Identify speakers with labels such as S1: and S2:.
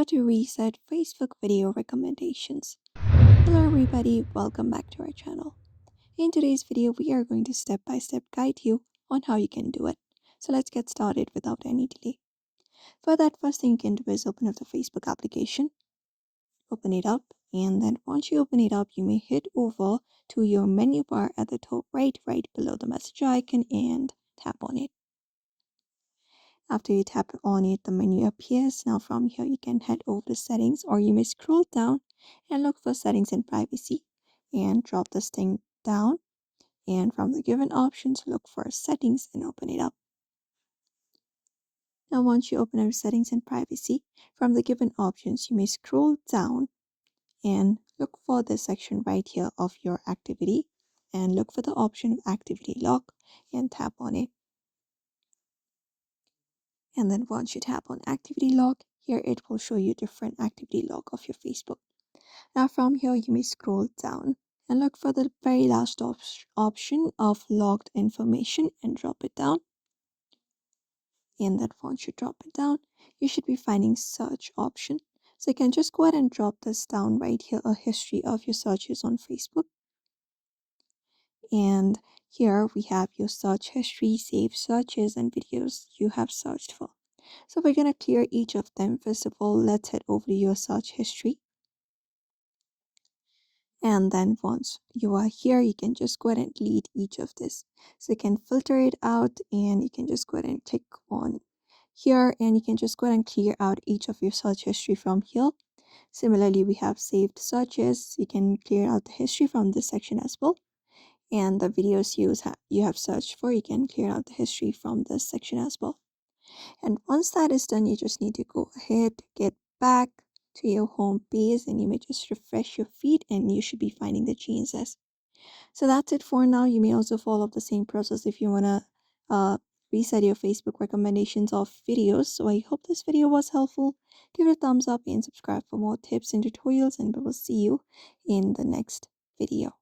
S1: How to reset Facebook video recommendations. Hello everybody, welcome back to our channel. In today's video, we are going to step by step guide you on how you can do it. So let's get started without any delay. For that, first thing you can do is open up the Facebook application, open it up, and then once you open it up, you may head over to your menu bar at the top right below the message icon and tap on it. After you tap on it, the menu appears. Now from here, you can head over to settings, or you may scroll down and look for settings and privacy and drop this thing down. And from the given options, look for settings and open it up. Now once you open up settings and privacy, from the given options, you may scroll down and look for the section right here of your activity and look for the option of activity lock and tap on it. And then once you tap on activity log, here it will show you different activity log of your Facebook. Now from here, you may scroll down and look for the very last option of logged information and drop it down. And then once you drop it down, you should be finding search option. So you can just go ahead and drop this down right here, a history of your searches on Facebook. And here we have your search history, saved searches, and videos you have searched for. So we're going to clear each of them. First of all, let's head over to your search history. And then once you are here, you can just go ahead and delete each of this. So you can filter it out and you can just go ahead and click on here and you can just go ahead and clear out each of your search history from here. Similarly, we have saved searches. You can clear out the history from this section as well. And the videos you have searched for, you can clear out the history from this section as well. And once that is done, you just need to go ahead, get back to your home page, and you may just refresh your feed and you should be finding the changes. So that's it for now. You may also follow the same process if you want to reset your Facebook recommendations of videos. So I hope this video was helpful. Give it a thumbs up and subscribe for more tips and tutorials, and we will see you in the next video.